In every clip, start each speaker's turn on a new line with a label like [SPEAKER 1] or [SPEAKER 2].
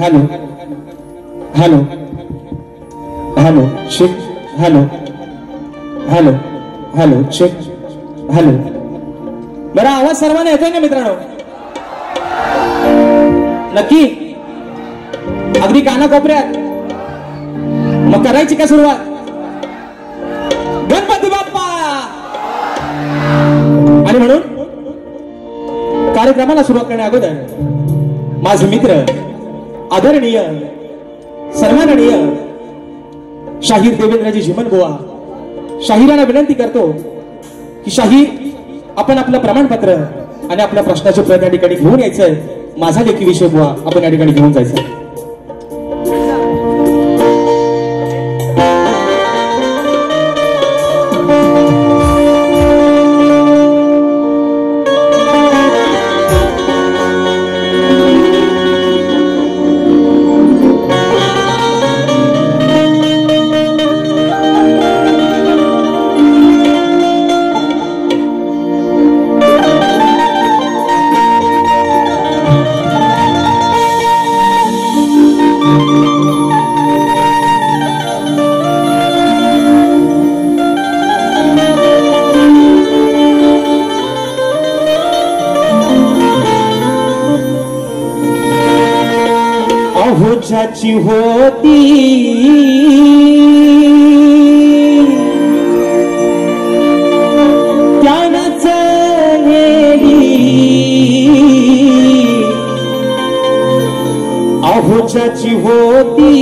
[SPEAKER 1] Hello hello hello check hello hello hello check hello. बरं आवाज सर्वांना येतोय ना मित्रांनो? नक्की अगदी कानाकोपऱ्यात. मग करायची का सुरुवात? गणपती बाप्पा. आणि म्हणून कार्यक्रमाला सुरुवात करण्या अगोदर माझे मित्र आदरणीय सन्माननीय शाहीर देवेंद्रजी झिमन बुवा शाहिरांना विनंती करतो की शाहीर आपण आपलं प्रमाणपत्र आणि आपल्या प्रश्नाचे उत्तर या ठिकाणी घेऊन यायचंय. माझा लेखी विषय बुवा आपण या ठिकाणी घेऊन जायचं. ज्याची होती त्यानंच नेली, अहो ज्याची होती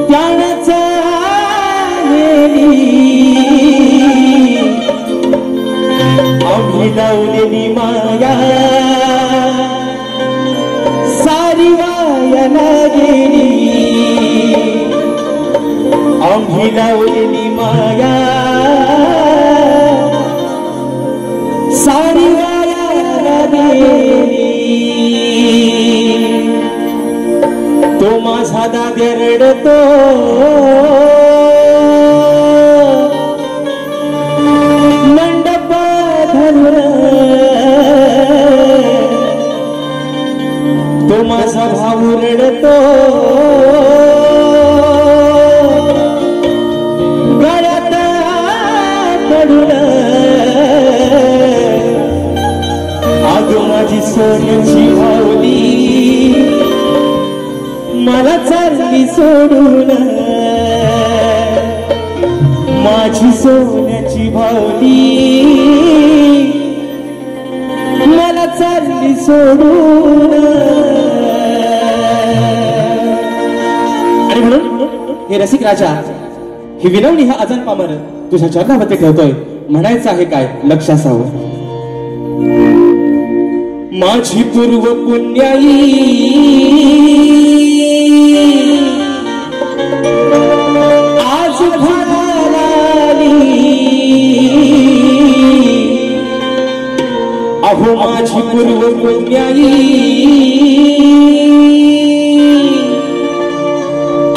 [SPEAKER 1] त्यानंच नेली, आम्ही लावलेली माया सारी वायाला गेली, आम्ही लावलेली माया सारी वायाला गेली. तो माझा दाद्या रडतो मंडप धरून, तो माझा भाऊ रडतो गळ्यात पडून, आग माझी सोन्याची भावली मला चालली सोडून, माझी सोन्याची भावली मला चालली सोडून. आणि म्हणून हे रसिक राजा ही विनवणी हा अजन पामर तुझ्या चरणावरती ठेवतोय. म्हणायचं आहे काय लक्ष असावं. माझी पूर्व पुण्याई आज भराली, अहो माझी पूर्व पुण्याई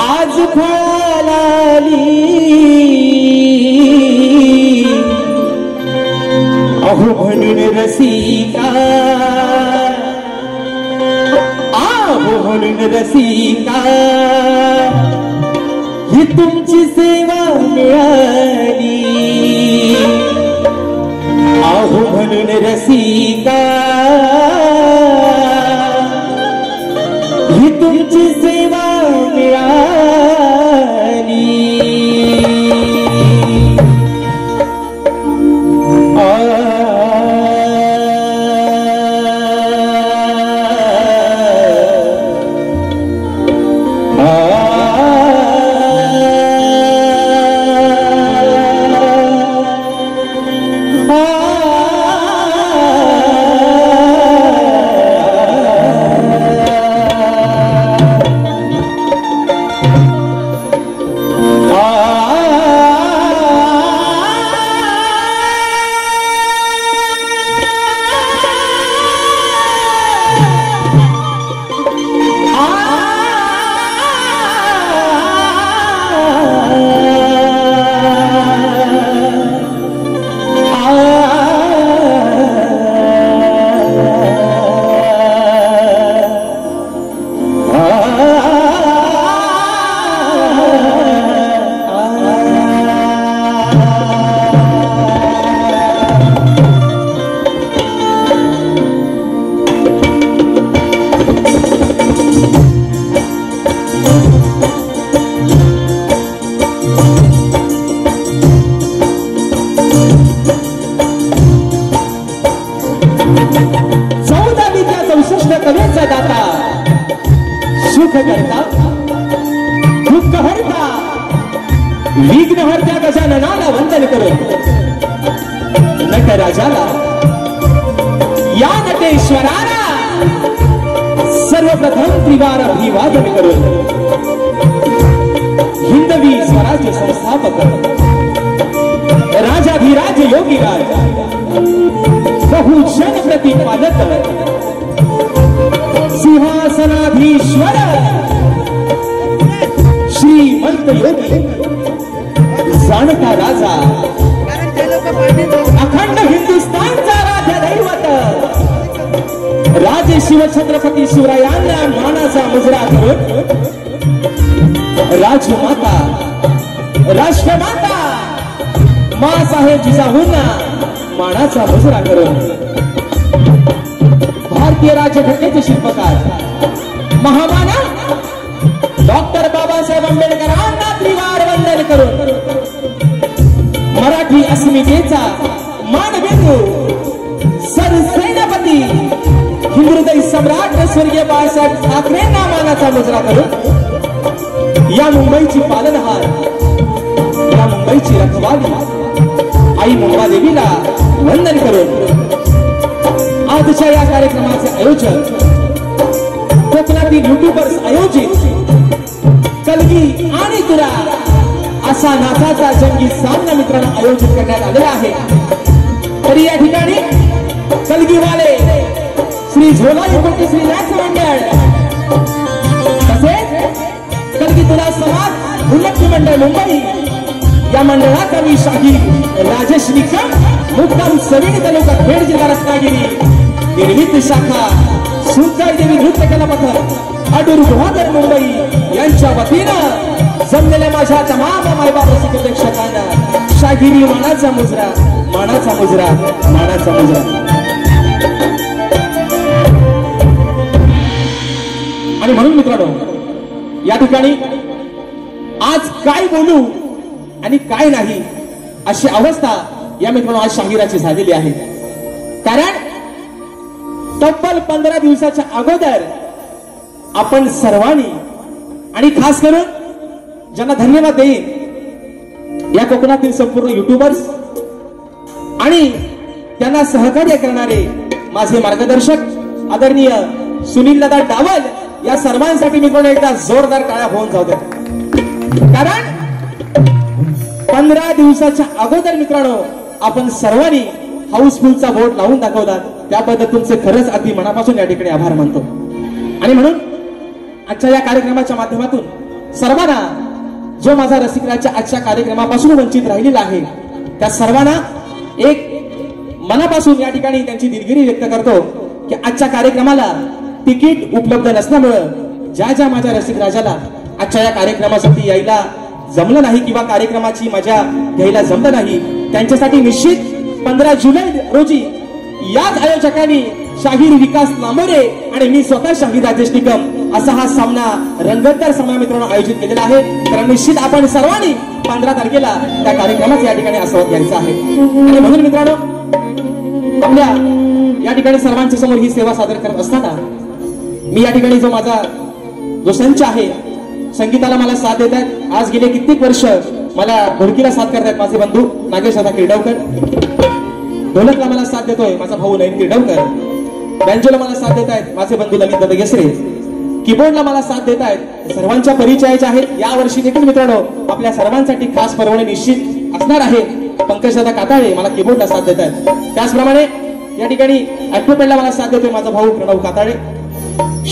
[SPEAKER 1] आज फळाली, अहो म्हणून रसिका, अहो म्हणून रसिका ही तुमची सेवा मिळाली, अहो म्हणून रसिका ही तुमची सेवा मिळाली. सुख करता दुःख हरता विघ्न हरत्या गजाननाला वंदन करून नटराजाला या नटेश्वराला सर्वप्रथम त्रिवार अभिवादन करून हिंदवी स्वराज्य संस्थापक राजाधिराज योगीराज बहुजन प्रतिपादक सिंहासनाधीश्वर श्रीमंत योगी जाणता राजा अखंड हिंदुस्थानचा राजा दैवत राजे शिवछत्रपती शिवरायांना मानाचा मुजरा करून राजमाता राष्ट्रमाता माँ साहेब जिजाऊंना मानाचा मुजरा करून भारतीय राज्यघटनेचे शिल्पकार महामाना डॉक्टर बाबासाहेब आंबेडकरांना त्रिवार वंदन करून मराठी अस्मितेचा मानबिंदू सरसेनापती हिंदुहृदय सम्राट स्वर्गीय बाळासाहेब ठाकरेंना मानाचा मुजरा करून या मुंबईची पालनहार या मुंबईची रखवाली आई मुंबादेवीला वंदन करून आजच्या या कार्यक्रमाचे आयोजन कोकणातील युट्यूबर्स आयोजित कलगी आणि तुरा असा नाचाचा जंगी सामना मित्रांनो आयोजित करण्यात आलेला आहे। तरी या ठिकाणी कलगीवाले श्री झोला युवती श्री नाच मंडळ तसेच कलगी तुरा समाज उन्नती मंडळ मुंबई या मंडळाचा मी शाही राजेश निकम मुक्काम सविनी तालुका खेड जिल्हा रत्नागिरी निर्मित शाखा सुंदर देवी नृत्य कला पथक अडूर गुहागर मुंबई यांच्या वतीनं जमलेल्या माझ्या तमाम मायबाप रसिक प्रेक्षकांना शाहिरी मानाचा मुजरा मानाचा मुजरा मानाचा मुजरा। आणि म्हणून मित्रांनो या ठिकाणी आज काय बोलू आणि काय नाही अशी अवस्था या मित्रांनो आज शाहिराची झालेली आहे। कारण तब्बल 15 दिवसाच्या अगोदर आपण सर्वांनी आणि खास करून ज्यांना धन्यवाद देईन या कोकणातील संपूर्ण युट्यूबर्स आणि त्यांना सहकार्य करणारे माझे मार्गदर्शक आदरणीय सुनील दादा डावल या सर्वांसाठी मित्रांनो एकदा जोरदार टाळ्या होऊन जाऊ द्या। कारण 15 दिवसाच्या अगोदर मित्रांनो आपण सर्वांनी हाऊसफुलचा बोर्ड लावून दाखवला त्याबद्दल तुमचे खरंच अगदी मनापासून या ठिकाणी आभार मानतो। आणि म्हणून आजच्या या कार्यक्रमाच्या माध्यमातून सर्वांना जो माझा रसिकराजच्या आजच्या कार्यक्रमापासून वंचित राहिलेला आहे त्या सर्वांना एक मनापासून या ठिकाणी त्यांची दिलगिरी व्यक्त करतो की आजच्या कार्यक्रमाला तिकीट उपलब्ध नसल्यामुळे ज्या ज्या माझ्या रसिकराजाला आजच्या या कार्यक्रमासाठी यायला जमलं नाही किंवा कार्यक्रमाची मजा घ्यायला जमलं नाही त्यांच्यासाठी निश्चित 15 जुलै रोजी याच आयोजकांनी शाहीर विकास नामोरे आणि मी स्वतः शाहीर राजेश निकम असा हा सामना रंगतदार सामना मित्रांनो आयोजित केलेला आहे। तर निश्चित आपण सर्वांनी 15 तारखेला त्या कार्यक्रमाचा या ठिकाणी आस्वाद घ्यायचा आहे। आणि म्हणून मित्रांनो आपल्या या ठिकाणी सर्वांच्या समोर ही सेवा सादर करत असताना मी या ठिकाणी जो माझा जो संच आहे संगीताला मला साथ देत आहेत आज गेले कित्येक वर्ष मला ढोलकीला साथ करतायत माझे बंधू नागेश दादा किर्डवकर ढोलकला मला साथ देतोय माझा भाऊ नयन किर्डवकर बँजोला मला साथ देत आहेत माझे बंधू ललित दादा गेसरे कीबोर्डला मला साथ देत आहेत सर्वांच्या परिचयाचे आहेत। या वर्षी देखील मित्रांनो आपल्या सर्वांसाठी खास पर्वणी निश्चित असणार आहे। पंकज दादा काताळे मला कीबोर्डला साथ देत आहेत त्याचप्रमाणे या ठिकाणी ऍक्टोपेडला मला साथ देतोय माझा भाऊ प्रणव काताळे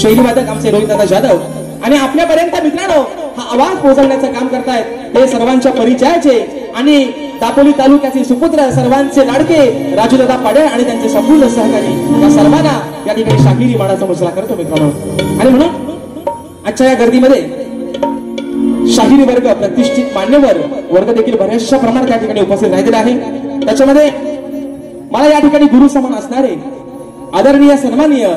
[SPEAKER 1] शैली वादक आमचे रोहित दादा जाधव आणि आपल्यापर्यंत मित्रांनो हा आवाज पोहोचवण्याचं काम करतायत हे सर्वांच्या परिचयाचे आणि दापोली तालुक्याचे सुपुत्र सर्वांचे लाडके राजूदादा पाडेळ आणि त्यांचे संपूर्ण सहकारी या सर्वांना या ठिकाणी शाहिरी मानाचा मुजरा करतो मित्रांनो। आणि म्हणून आजच्या या गर्दीमध्ये शाहिरी वर्ग प्रतिष्ठित मान्यवर वर्ग देखील बऱ्याचशा प्रमाणात या ठिकाणी उपस्थित राहिलेला आहे। त्याच्यामध्ये मला या ठिकाणी गुरु समान असणारे आदरणीय सन्माननीय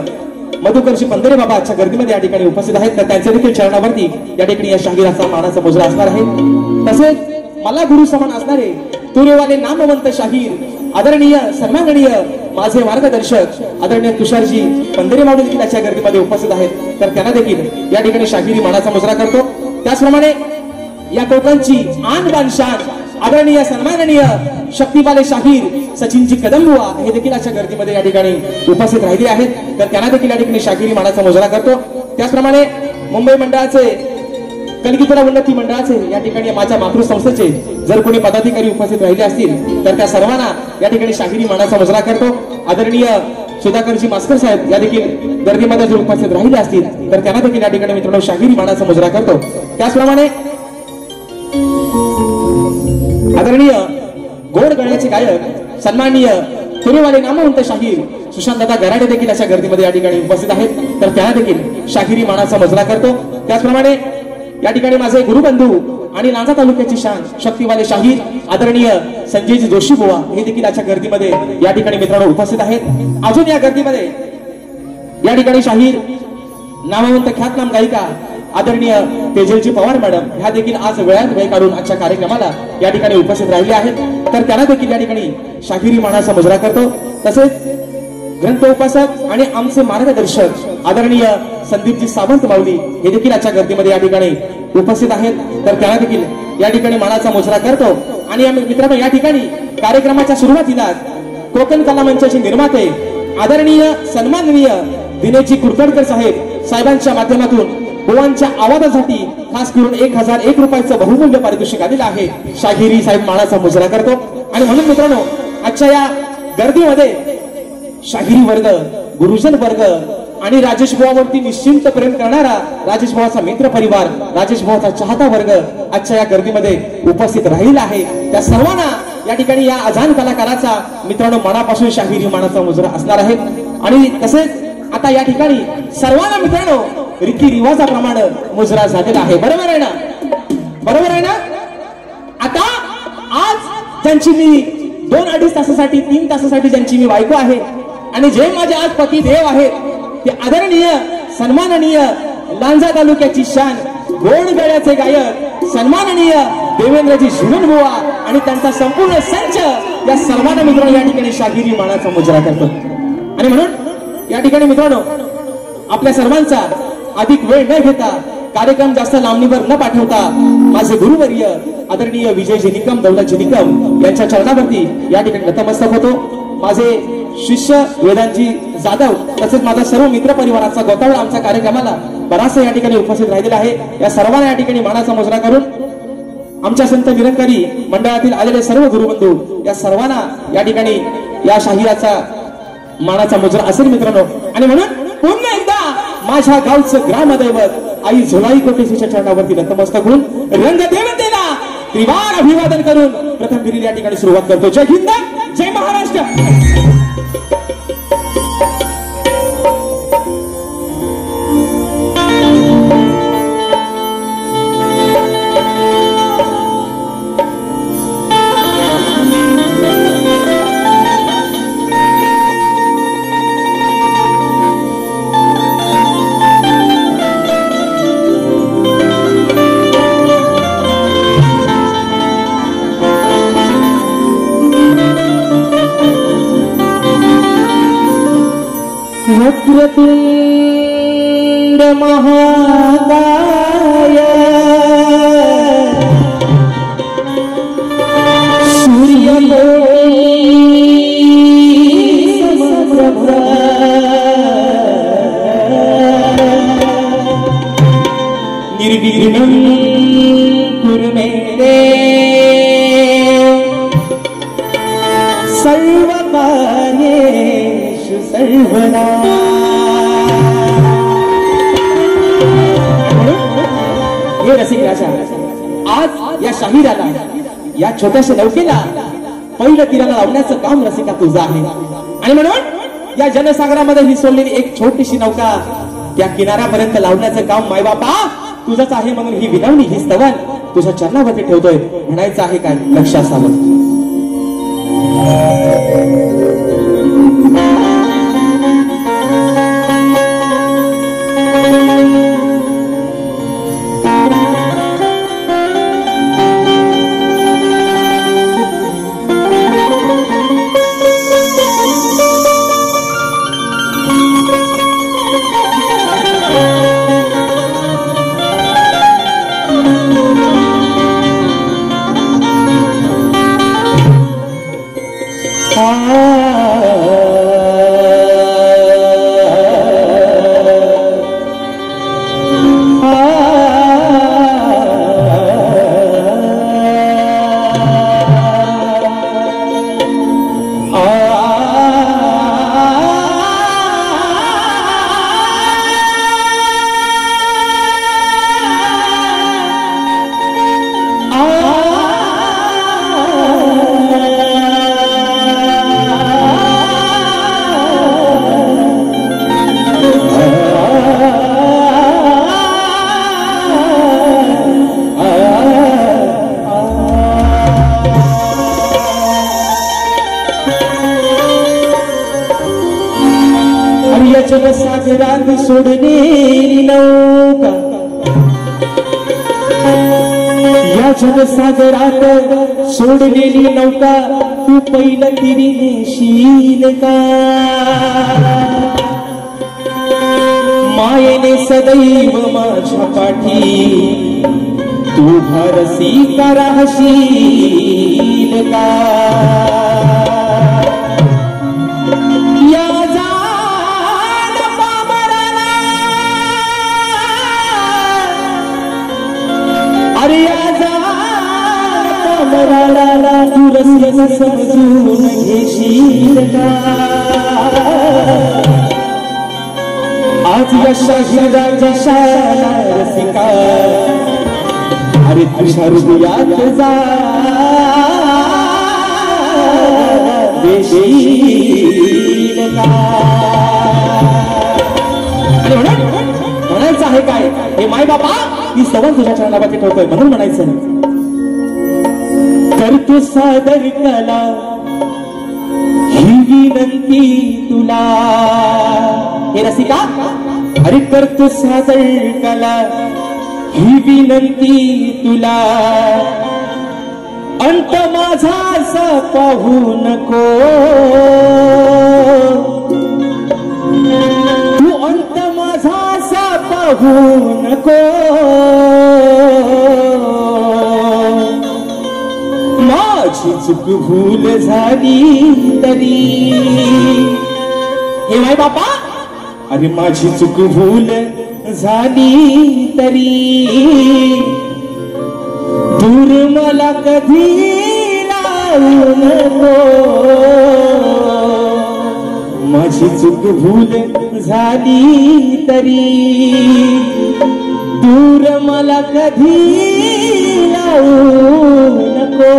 [SPEAKER 1] मधुकरजी पंधरे बाबा आजच्या गर्दीमध्ये या ठिकाणी उपस्थित आहेत तर त्यांच्या देखील चरणावरती या ठिकाणी या शाहिराचा मानाचा मुजरा असणार आहे। तसेच मला गुरु समान असणारे तुरेवाले नामवंत शाहीर आदरणीय सन्माननीय माझे मार्गदर्शक आदरणीय तुषारजी पंधरे मावळे देखील आजच्या गर्दीमध्ये उपस्थित आहेत, तर त्यांना देखील या ठिकाणी शाहिरी मानाचा मुजरा करतो। त्याचप्रमाणे या कोकणची आन बान शान आदरणीय सन्माननीय शक्तिपाले शाहीर सचिनजी कदमबुवा हे देखील आजच्या गर्दीमध्ये या ठिकाणी उपस्थित राहिले आहेत, तर त्यांना देखील या ठिकाणी शाहिरी मानाचा मुजरा करतो। त्याचप्रमाणे मुंबई मंडळाचे कलगीधरा उन्नती मंडळाचे या ठिकाणी माझ्या मातृसंस्थेचे जर कोणी पदाधिकारी उपस्थित राहिले असतील तर त्या सर्वांना या ठिकाणी शाहिरी मानाचा मुजरा करतो। आदरणीय सुधाकरजी मास्कर साहेब या देखील गर्दीमध्ये जर उपस्थित राहिले असतील तर त्यांना देखील या ठिकाणी मित्रांनो शाहिरी मानाचा मुजरा करतो। त्याचप्रमाणे आदरणीय गोड गळ्याचे गायक सन्माननीय तुरेवाले नामवंत शाहीर सुशांतदादा गराडे देखील अशा गर्दीमध्ये या ठिकाणी उपस्थित आहेत, तर त्यांना देखील शाहिरी मानाचा मुजरा करतो। त्याचप्रमाणे या ठिकाणी माझे गुरुबंधू आणि लांजा तालुक्याची शान शक्तिवाले शाहीर आदरणीय संजयजी जोशी बुवा हे देखील आजच्या गर्दीमध्ये या ठिकाणी मित्रांनो उपस्थित आहेत। अजून या गर्दीमध्ये या ठिकाणी शाहीर नामवंत ख्यातनाम गायिका आदरणीय तेजलजी पवार मॅडम ह्या देखील आज वेळात वेळ काढून आजच्या कार्यक्रमाला या ठिकाणी उपस्थित राहिले आहेत, तर त्यांना देखील या ठिकाणी शाहिरी मानाचा मुजरा करतो। तसेच ग्रंथ उपासक आणि आमचे मार्गदर्शक आदरणीय संदीपजी सावंत माऊली हे देखील आजच्या गर्दीमध्ये या ठिकाणी उपस्थित आहेत, तर त्यांना देखील या ठिकाणी मानाचा मुजरा करतो। आणि मित्रांनो या ठिकाणी कार्यक्रमाच्या सुरुवातीला कोकण कला मंचाचे निर्माते आदरणीय सन्माननीय दिनेशजी कुरकडकर साहेबांच्या माध्यमातून बुवांच्या आवाजासाठी खास करून 1001 रुपयाचं बहुमूल्य पारितोषिक आलेलं आहे। शाहिरी साहेब मानाचा मुजरा करतो। आणि म्हणून मित्रांनो आजच्या या गर्दीमध्ये शाहिरी वर्ग गुरुजन वर्ग आणि राजेश भावावरती निश्चिंत प्रेम करणारा राजेश भावाचा मित्र परिवार राजेश भावाचा चाहता वर्ग आजच्या या गर्दीमध्ये उपस्थित राहिला आहे, त्या सर्वांना या ठिकाणी या अजान कलाकाराचा मित्रांनो मनापासून शाहिरी मानाचा मुजरा असणार आहे। आणि तसेच आता या ठिकाणी सर्वांना मित्रांनो रीती रिवाजाप्रमाणे मुजरा झालेला आहे, बरोबर आहे ना? बरोबर आहे ना? आता आज ज्यांची मी 2-2.5 तासासाठी 3 तासासाठी ज्यांची मी बायको आहे आणि जे माझे आज पती देव आहेत ते आदरणीय सन्माननीय लांजा तालुक्याची शान गोड गळ्याचे गायक सन्माननीय देवेंद्रजी जीवनबुवा आणि त्यांचा संपूर्ण संच या सर्वांना मित्रांनो या ठिकाणी शाहिरी मानाचा मुजरा करतो। आणि म्हणून या ठिकाणी मित्रांनो आपल्या सर्वांचा अधिक वेळ न घेता कार्यक्रम जास्त लांबणीवर न पाठवता माझे गुरुवर्य आदरणीय विजयजी निकम दौलतजी निकम यांच्या चरणावरती या ठिकाणी नतमस्तक होतो। माझे शिष्य वेदांतजी जाधव तसेच माझा सर्व मित्र परिवाराचा गोतावळा आमच्या कार्यक्रमाला बराचसा या ठिकाणी उपस्थित राहिलेला आहे, या सर्वांना या ठिकाणी मानाचा मुजरा करून आमच्या संत निरंकारी मंडळातील आलेले सर्व गुरुबंधू या सर्वांना या ठिकाणी या शाहिराचा मानाचा मुजरा असेल मित्रांनो। आणि म्हणून पुन्हा एकदा माझ्या गावचं ग्रामदैवत आई झोलाई कोटेशीच्या चरणावरती नतमस्तक होऊन रंगदेवतेला त्रिवार अभिवादन करून प्रथम फेरीला या ठिकाणी सुरुवात करतो। जय हिंद, जय महाराष्ट्र। वक्रतुंड महाकाय सूर्यकोटि समप्रभ निर्विघ्नं कुरु मे सर्वकार्येषु सर्वदा। हे रसिक राजा आज या शाहिराला या छोट्याशा नौकेला पहिलं तीराला लावण्याचं काम रसिका तुझं आहे। आणि म्हणून या जनसागरामध्ये ही सोडलेली एक छोटीशी नौका त्या किनाऱ्यापर्यंत लावण्याचं काम मायबापा तुझंच आहे, म्हणून ही विनवणी ही स्तवन तुझ्या चरणावरती ठेवतोय। म्हणायचं आहे काय लक्ष असावं। सोडलेली नौका या जनसागरात सोडलेली नौका तू पहिलं तिरी नेशील का मायेने सदैव माझ्या पाठी तू भरसी का राहशील का तू रसिया समजून घेशील का आज या शाहिराच्या शाला रसिका अरे तुझ्या हृदयात जा देशील का म्हणायचं आहे काय हे माय बाबा ही सवय तुझ्या चरणापाठी ठेवतोय म्हणून म्हणायचं करतो सादर कला ही विनंती तुला हे रसिका अरे करतो सादर कला ही विनंती तुला अंत माझा असा पाहू नको तू अंत माझा असा पाहू नको माझी चूक भूल झाली तरी हे माय बापा अरे माझी चूक भूल झाली तरी दूर मला कधी लावू नको माझी चूक भूल झाली तरी दूर मला कधी लावू नको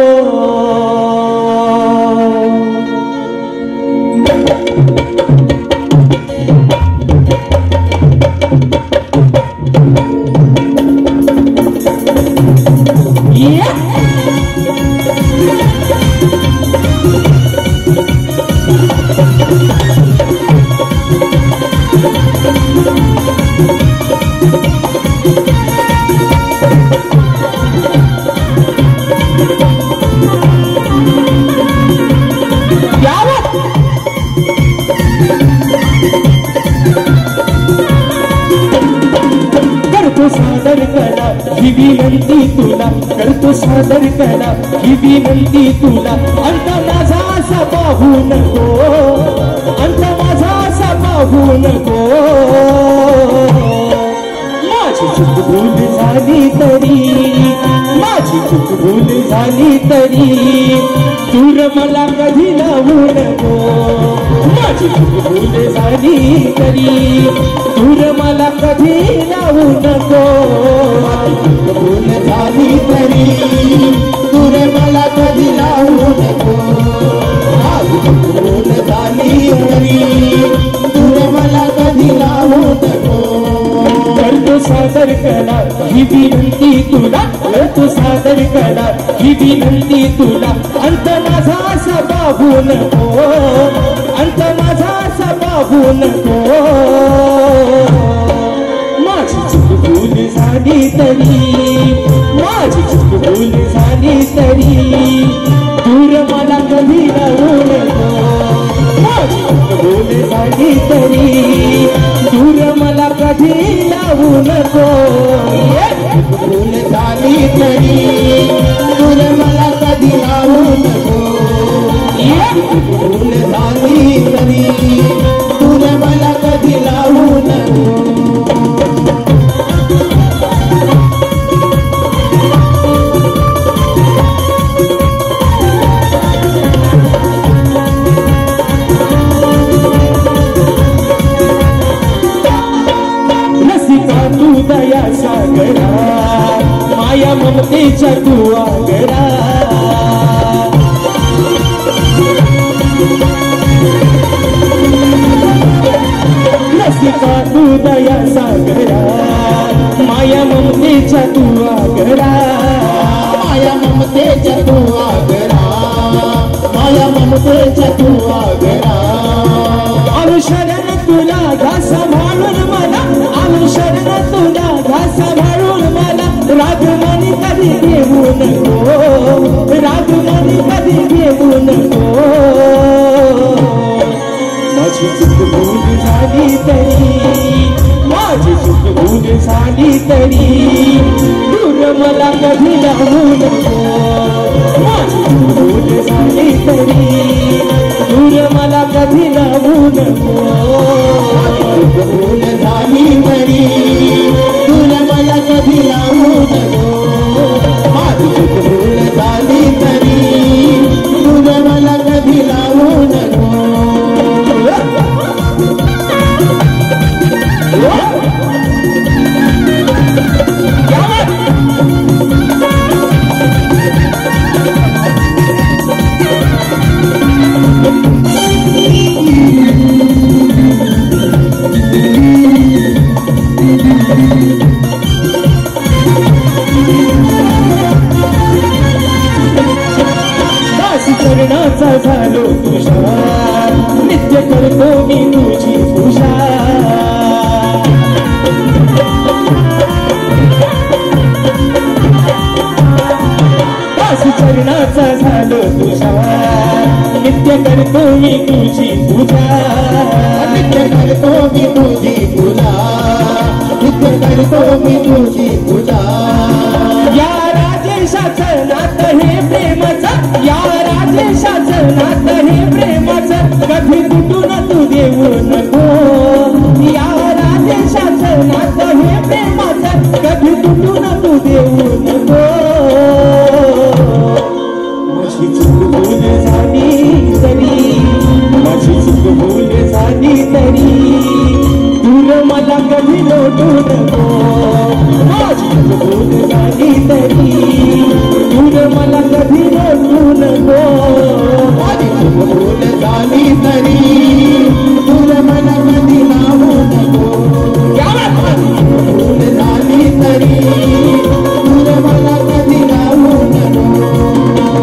[SPEAKER 1] सादर कला ही विनंती तुला करतो सादर कला ही विनंती तुला अंत माझा असा पाहू नको अंत माझा असा पाहू नको माझी चूक भूल झाली तरी माझी चूक भूल झाली तरी दूर मला कधी लावू नको माझी चूक भूल झाली तरी दूर मला कधी लावू नको भूल झाली तरी दूर मला कधी लावू नको भूल झाली तरी दूर मला कधी लावू नको करतो सादर कला ही विनंती तुला करतो सादर कला ही विनंती तुला अंत माझा असा पाहू नको अंत माझा असा पाहू नको माझी चूक भूल झाली तरी माझी चूक भूल झाली तरी दूर मला कधी लावू नको माझी चूक भूल झाली तरी दूर मला कधी लावू नको भूल झाली तरी दूर मला कधी लावू नको भूल झाली तरी दूर मला कधी लावू नको दया सागरा माया ममतेच्या तू आगरा रसिका तू दया सागरा माया ममतेच्या तू आगरा माया ममतेच्या तू आगरा माया ममतेच्या तू आगरा अनुशरण तुला घास म्हणून मला झाली तरी दूर मला कधी लावू नको माझी भूल झाली तरी दूर मला कधी लावू नको भूल झाली तरी दूर मला कधी लावू नको माझी भूल झाली तरी दूर मला कधी लावू नको करण्याचा झालो तुझा नित्य करतो मी तुझी पूजा चरणाचा झालो तुझा नित्य करतो मी तुझी पूजा नित्य करतो मी तुझी पूजा नित्य करतो मी तुझी पूजा या राजेशाचं नातं हे प्रेमाचं या राजेशाचं नातं हे प्रेमाचं कधी तुटून तू देऊ नको या राजेशाचं नातं हे प्रेमाचं कधी तुटून तू देऊ नको माझी चूक भूल झाली तरी माझी चूक भूल झाली तरी दूर मला कधी लोटू नको माझी चूक भूल झाली तरी दूर मला कधी लोटू नको माझी चूक भूल झाली तरी दूर मला कधी लावू नको माझी चूक भूल झाली तरी दूर मला कधी लावू नको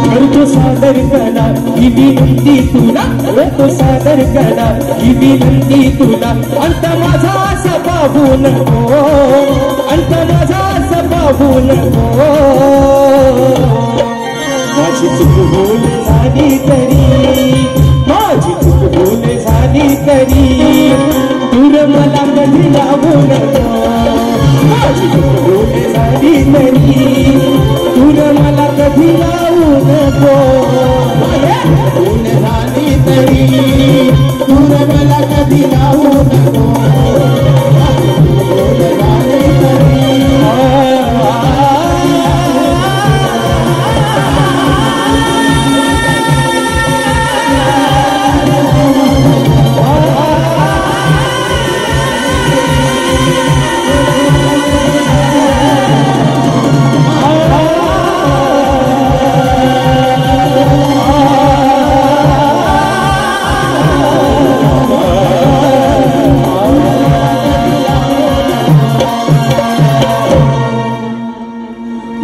[SPEAKER 1] करतो सादर कला ही विनंती तुला करतो सादर कला ही विनंती तुला अंत माझा असा पाहू नको अंत माझा असा पाहू नको माझी चूक भूल झाली तरी माझी चूक भूल झाली तरी दूर मला कधी लावू नको माझी चूक भूल झाली तरी दूर मला कधी लावू नको भूल झाली तरी दूर मला कधी लावू नको भूल झाली तरी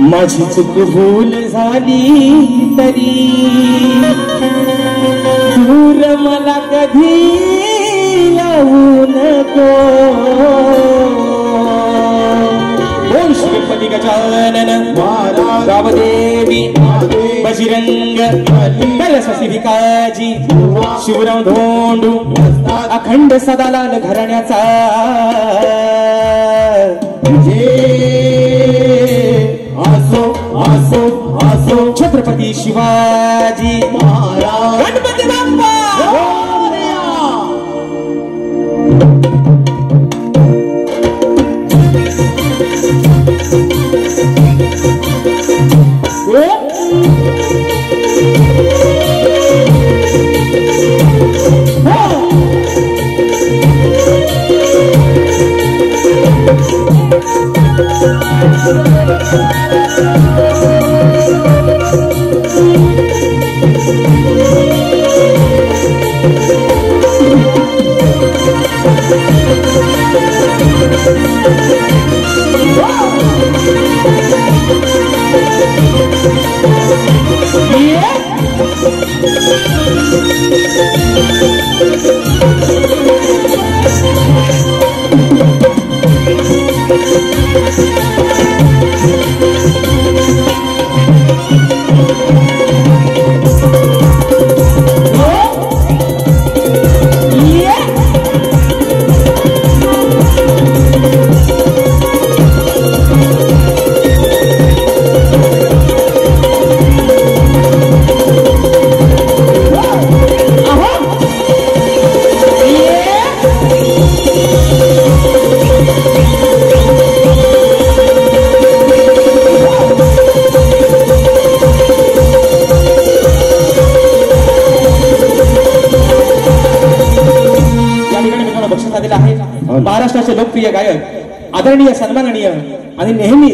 [SPEAKER 1] माझी चूक भूल झाली तरी दूर मला कधी लावू नको ओम श्रीपती गजानन गावदेवी बजरंग कलशशिविकाजी शिवराम धोंडू अखंड सदालाल घराण्याचा आसो आसो आसो छत्रपती शिवाजी महाराज गणपती बाप्पा लोकप्रिय गायक आदरणीय सन्माननीय आणि नेहमी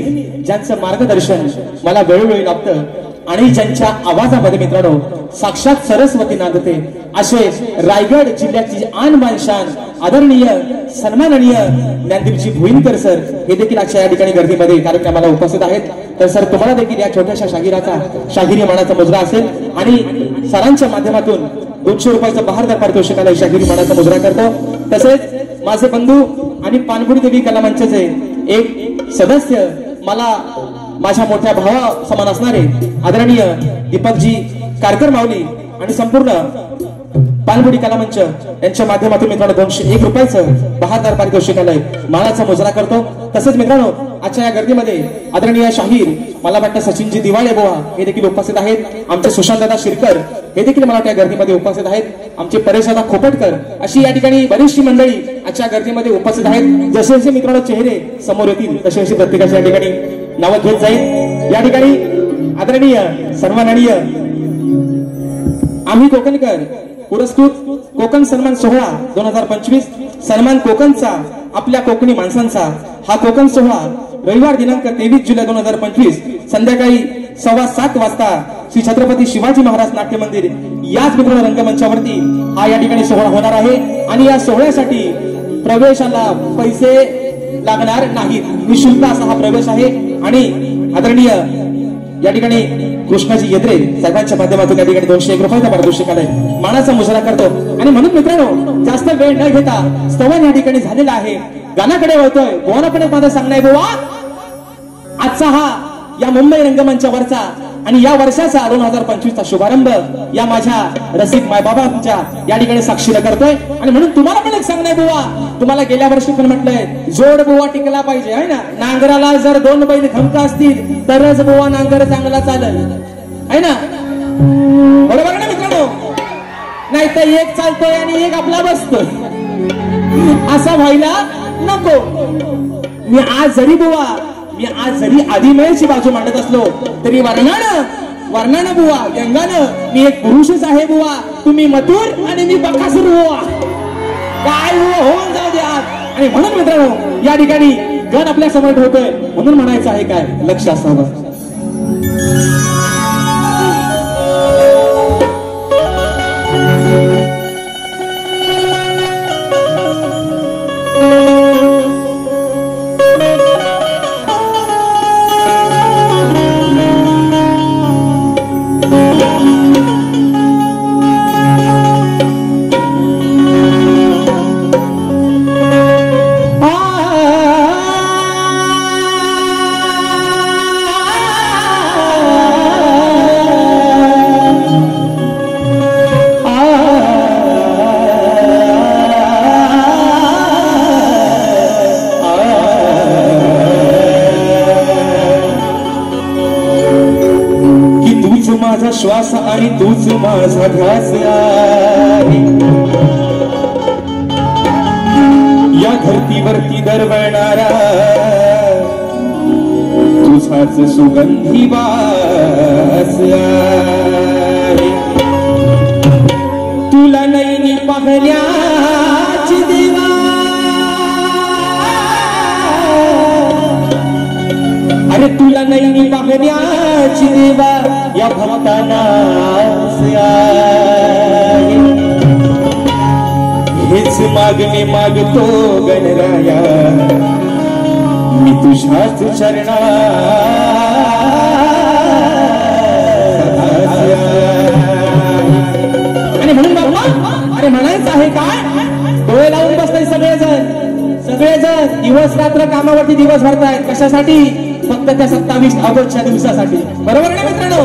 [SPEAKER 1] ज्यांचं मार्गदर्शन मला वेळोवेळी लाभतं आणि ज्यांच्या आवाजामध्ये मित्रांनो साक्षात सरस्वती नांदते असे रायगड जिल्ह्याची आन बान शान आदरणीय सन्माननीय ज्ञानदीपजी भुईनकर सर हे देखील आजच्या या ठिकाणी गर्दीमध्ये कार्यक्रमाला उपस्थित आहेत. तर सर तुम्हाला देखील या छोट्याशा शाहिरी मानाचा मुजरा असेल आणि सरांच्या माध्यमातून 200 रुपयाचं बहारदार पारितोषिकाला शाहिरी मानाचा मुजरा करतो. तसेच माझे बंधू आणि पानपुरी देवी कला मंचचे एक सदस्य मला माझ्या मोठ्या भावा समान असणारे आदरणीय दीपकजी कारकर माऊली आणि संपूर्ण पानपुरी कला मंच यांच्या माध्यमातून मित्रांनो 201 रुपयाचं बहारदार पारितोषिकाला मानाचा मुजरा करतो. तसेच मित्रांनो आजच्या या गर्दीमध्ये आदरणीय शाहीर मला वाटतं सचिनजी दिवाळे बुवा हे देखील उपस्थित आहेत. आमचे सुशांतदादा शिरकर हे देखील मला त्या गर्दीमध्ये उपस्थित आहेत. आमचे परेशदादा खोपटकर अशी या ठिकाणी बरीचशी मंडळी आजच्या गर्दीमध्ये उपस्थित आहेत. जसे जसे मित्रांनो चेहरे समोर येतील तसे तसे प्रत्येकाच्या या ठिकाणी नावं घेत जाईल. या ठिकाणी आदरणीय सन्माननीय आम्ही कोकणकर पुरस्कृत कोकण सन्मान सोहळा 2025 सन्मान कोकणचा आपल्या कोकणी माणसांचा हा कोकण सोहळा रविवार दिनांक 23 जुलै 2025 संध्याकाळी 7:15 वाजता श्री छत्रपती शिवाजी महाराज नाट्य मंदिर याच मित्रांनो रंगमंचावरती हा या ठिकाणी सोहळा होणार आहे. आणि या सोहळ्यासाठी प्रवेशाला पैसे लागणार नाहीत, निशुल्क असा हा प्रवेश आहे. आणि आदरणीय या ठिकाणी कृष्णाजी येत्रे साहेबांच्या माध्यमातून या ठिकाणी 201 रुपयाचा पारितोषिकाला मानाचा मुजरा करतो. आणि म्हणून मित्रांनो जास्त वेळ न घेता स्तवन या ठिकाणी झालेला आहे. गाण्याकडे वळतोय. बोनाकडे माझं सांगणार बुवा आजचा हा या मुंबई रंगमंचावरचा आणि या वर्षाचा 2025 चा शुभारंभ या माझ्या रसिक मायबाबांच्या या ठिकाणी साक्षीला करतोय. आणि म्हणून तुम्हाला पण एक सांगणार बुवा तुम्हाला गेल्या वर्षी पण म्हटलंय जोड बुवा टिकला पाहिजे आहे ना. नांगराला जर 2 बैल खमका असतील तरच बुवा नांगर चांगला चालेल आहे ना. बरोबर ना मित्रांनो. नाही तर एक चालतोय आणि एक आपला बसतोय असा व्हायला नको. मी आज जरी आदिमयची बाजू मांडत असलो तरी वर्णानं बुवा व्यंगानं मी एक पुरुषच आहे बुवा. तुम्ही मथुर आणि मी बकासूर बुवा. काय होऊन जाऊ द्या. आणि म्हणून मित्रांनो या ठिकाणी गण आपल्या समोर ठेवतोय म्हणून म्हणायचं आहे काय लक्ष असावं. श्वास आणि तूच माझा ध्यास आहे. या धरतीवरती दरवळणारा तुझाच सुगंधी वास आहे. तुला नैनी पाहण्याची देवा अरे तुला नैनी पाहण्याची देवा या भक्तांना हेच मागणी मागतो गणराया मी तुझ्याच चरणा. आणि म्हणून बाबा अरे म्हणायचं आहे काय डोळे लावून बसताय सगळेजण दिवस रात्र कामावरती दिवस भरतायत कशासाठी फक्त त्या 27 ऑगस्टच्या दिवसासाठी. बरोबर ना मित्रांनो.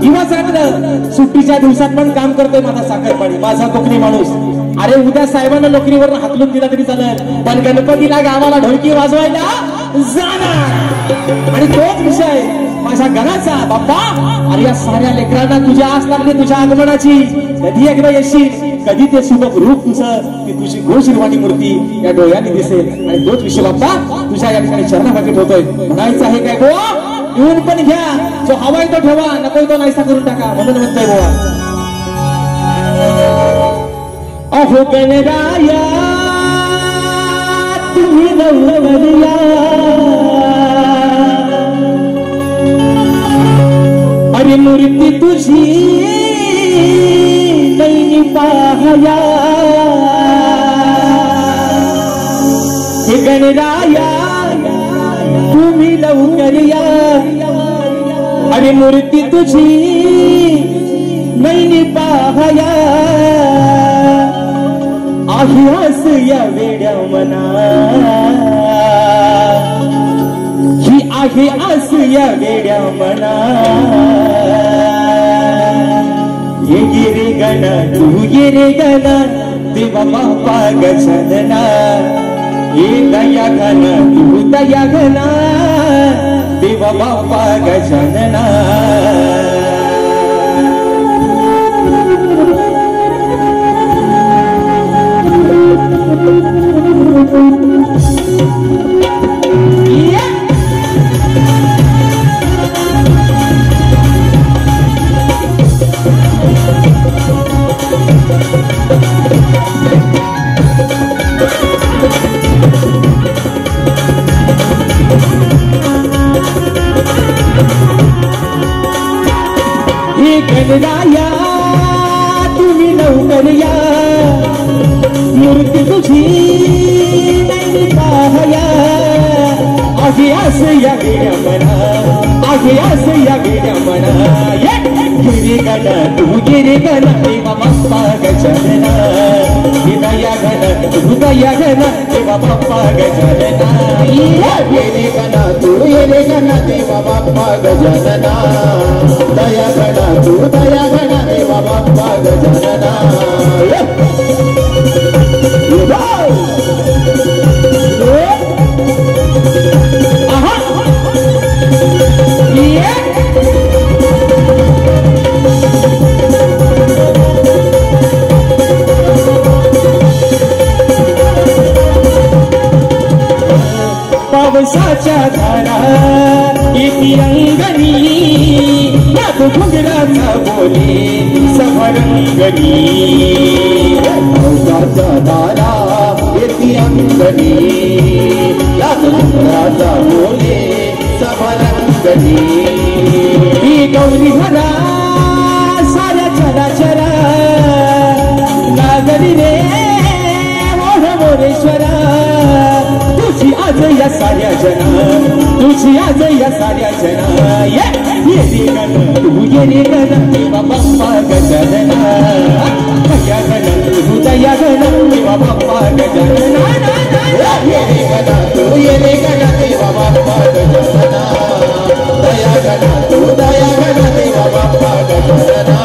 [SPEAKER 1] दिवस रात्र सुट्टीच्या दिवसात पण काम करतोय माझा साखरपाडी माझा कोकणी माणूस. अरे उद्या साहेबांना नोकरीवर हाकलून दिला तरी चालेल पण गणपतीला गावाला ढोलकी वाजवायला जाणार. आणि तोच विषय माझ्या गणाचा बाप्पा. अरे या साऱ्या लेकरांना तुझ्या आस लागली तुझ्या आगमनाची. कधी एकदा येशील कधी ते सुबक रूप तुझं ती तुझी गोशिरवाणी मूर्ती या डोळ्याने दिसेल. आणि तोच विषय बाप्पा तुझ्या या ठिकाणी चरणाभागी ठेवतोय. म्हणायचं आहे काय गो येऊन पण घ्या जो हवाय तो ठेवा नको तो नाहीसा करून टाका म्हणून म्हणतोय गोवा. अहो गणराया तुम्ही लवकरिया अरे मूर्ती तुझी नैनी पाहया हे गणराया तुम्ही लवकरिया अरे मूर्ती तुझी नैनी पाहया आहे आस या वेड्या मना ही आहे आस या वेड्या मना ये गिरे गणा तू गिरे गणा देवा बापा गजनना ये दया घना तू दया घना देवा बापा गजनना गणराया तुम्ही लवकर या मूर्ती तुझी नाही पाहया आहे आस या वेड्या मना आहे आस या वेड्या मना गिरे गणा तू गिरे गणा देवा बाप्पा गजानना दया घना तू दया घना देवा बाप्पा गजानना गिरे गणा तू गिरे गणा देवा बाप्पा गजानना दया घना तू दया घना देवा बाप्पा गजानना पावसाच्या धारा येती अंगणी यात घुंगराचा बोले समरंगणी पावसाच्या धारा येती अंगणी यात घुंगराचा बोले समरंगणी ही गौरी भरा साऱ्या चराचरा नागरी रे मोर मोरेश्वरा तुझी आज या साऱ्या जना तुझी आज या साऱ्या जना ये रे गण तू ये रे गण देवा बाप्पा गजानना दया गण तू दया गण देवा बाप्पा गजानना ये रे गण तू ये रे गण देवा बाप्पा गजानना दया गण तू दया गण देवा बाप्पा गजानना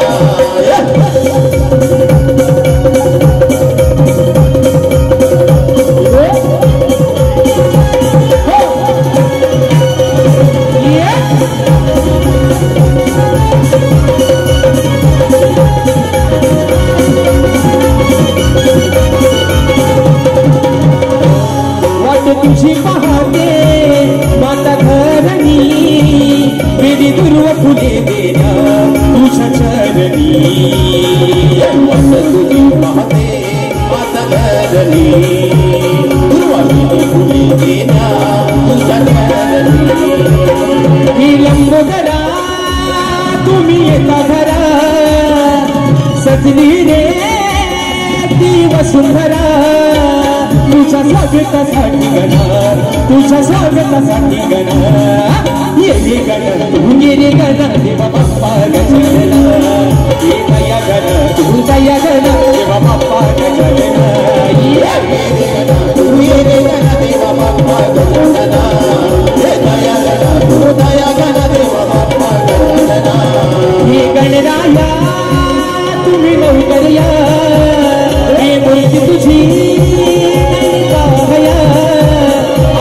[SPEAKER 1] तुझी पाहते माता घरणी वेदी दुर्व फुले देना तुझ्या चरणी तुझी पाहते माता घरणी दुर्व फुले देना तुझ्या चरणी विलंब करा तुम्ही येता घरा सजनी रे ती वसुंधरा तुझ्या स्वागतासाठी गणा तुझ्या स्वागतासाठी गणा ये रे गणा तू ये रे गणा देवा बाप्पा गजानना ये दया गणा तू दया गणा देवा बाप्पा गजानना ये रे गणा तू ये रे गणा देवा बाप्पा गजानना ये दया गणा तू दया गणा देवा बाप्पा गजानना हे गणराया तुम्ही लवकर या हे मूर्ती तुझी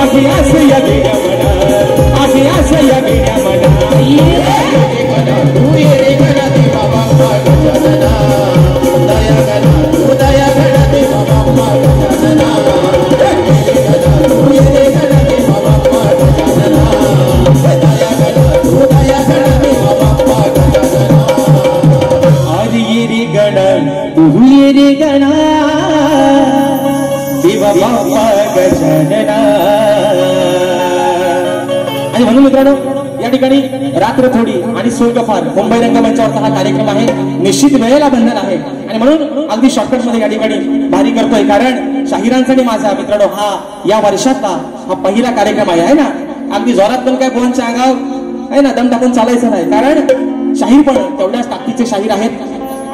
[SPEAKER 1] आगे आस या वेड्या मना आगे आस या वेड्या मना ये रे गणा तू ये रे गणा देवा बाप्पा गजानना दया गणा तू दया गणा देवा बाप्पा गजानना ये रे गणा तू ये रे गणा देवा बाप्पा गजानना दया गणा तू दया गणा देवा बाप्पा गजानना अरे ये रे गणा तू ये रे गणा देवा बाप्पा गजानना आणि म्हणून मित्रांनो या ठिकाणी रात्र थोडी आणि सोयगफार मुंबई रंगमंचावरचा हा कार्यक्रम आहे, निश्चित वेळेला बंधन आहे आणि म्हणून अगदी शॉर्टकट मध्ये या ठिकाणी भारी करतोय, कारण शाहिरांचा आणि माझा मित्रांनो हा या वर्षातला हा पहिला कार्यक्रम आहे ना. अगदी जोरात पण काय बोलांच्या अंगावर आहे ना दम टाकून चालायचं नाही, कारण शाहीर पण तेवढ्याच ताकदीचे शाहीर आहेत.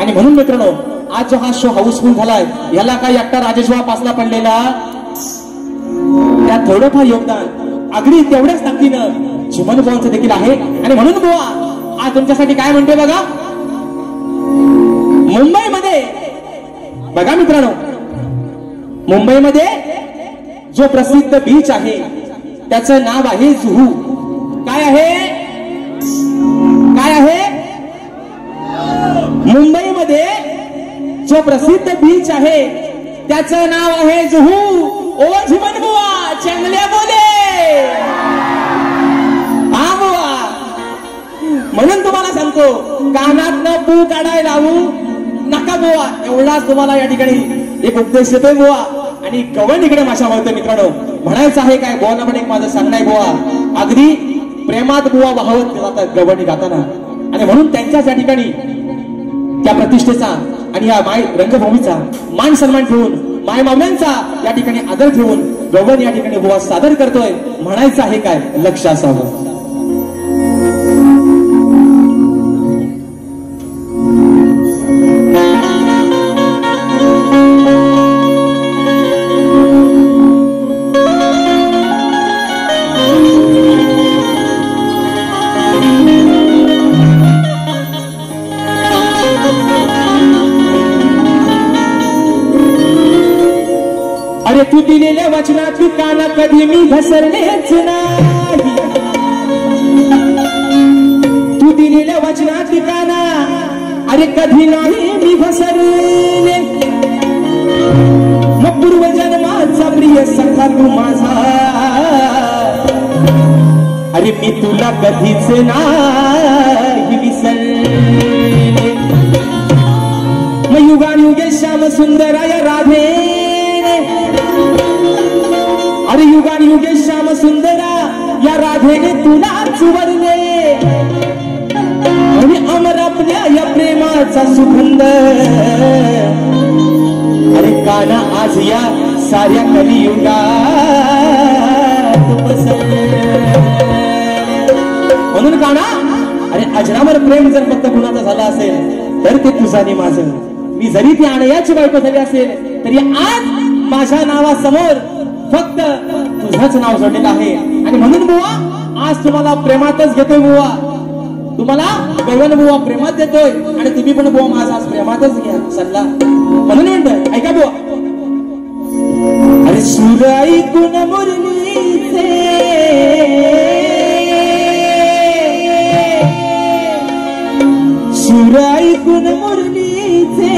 [SPEAKER 1] आणि म्हणून मित्रांनो आज जो हा शो हाऊसफुल झालाय याला काही एकटा राजेशवा पासला पडलेला त्यात थोडंफार योगदान अगदी तेवढ्याच ताकदीनं चिमण बुवांचं देखील आहे. आणि म्हणून बुवा आज तुमच्यासाठी काय म्हणते बघा, मुंबईमध्ये बघा मित्रांनो, मुंबईमध्ये जो प्रसिद्ध बीच आहे त्याचं नाव आहे जुहू. काय आहे, काय आहे? मुंबईमध्ये जो प्रसिद्ध बीच आहे त्याचं नाव आहे जुहू. ओ चिमण बुवा चांगल्या बोले. हा बुवा, म्हणून तुम्हाला सांगतो कानातनं पू काढायला लावू नका बुवा, एवढाच तुम्हाला या ठिकाणी एक उपदेश देतोय बुवा. आणि गवण इकडे माशा वळतोय मित्रांनो. म्हणायचं आहे काय बुवांना पण एक माझं सांगणं आहे बुवा, अगदी प्रेमात बुवा वाहवत जातात गवणी गाताना. आणि म्हणून त्यांच्याच या ठिकाणी त्या प्रतिष्ठेचा आणि या माय रंगभूमीचा मान सन्मान ठेवून माय माम्यांचा या ठिकाणी आदर ठेवून गवण या ठिकाणी बुवा सादर करतोय. म्हणायचं आहे काय लक्ष असावं. तू दिलेल्या वचनात काना कधी मी घसरलेच नाही, तू दिलेल्या वचनात काना अरे कधी नाही मी घसरले. मग पूर्वजन्माचा प्रिय सखा तू माझा, अरे मी तुला कधीच नाही विसरले. मग युगानुगे श्याम सुंदराय राधे, अरे युगान युगे श्याम सुंदरा या राधेने तुलाच वरले. आणि अमर आपल्या या प्रेमाचा सुगंध अरे काना आज या साऱ्या कलियुगात पसरले. म्हणून काना अरे अजरामर प्रेम जर फक्त कुणाचं झालं असेल तर ते तुझं आणि माझं. मी जरी ती आणयाची बायको झाली असेल तरी आज माझ्या नावासमोर फक्त तुझंच नाव जोडलेलं आहे. आणि म्हणून बुवा आज तुम्हाला प्रेमातच घेतोय बुवा, तुम्हाला गवण बुवा प्रेमात देतोय आणि तुम्ही पण बुवा माझा आज प्रेमातच घ्या सल्ला. म्हणून म्हणतोय ऐका बुवा, अरे सूर ऐकून मुरलीचे सूर ऐकून मुरलीचे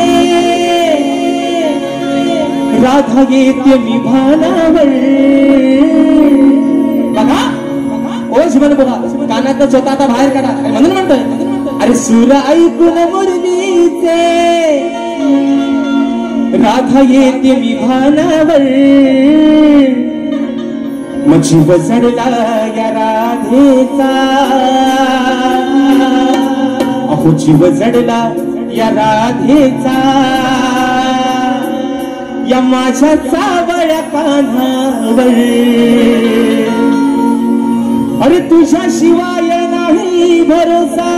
[SPEAKER 1] राधा येते मी भानावर. बघा ओ जीवन बघा कानात स्वतः आता बाहेर काढा. म्हणून म्हणतोय अरे सूर ऐकून मुरलीचे राधा येते मी भानावर. मग जीव चढला या राधेचा, अहो जीव चढला या राधेचा या माझ्या चावळ्या कान्हावर. अरे तुझ्या शिवाय नाही भरोसा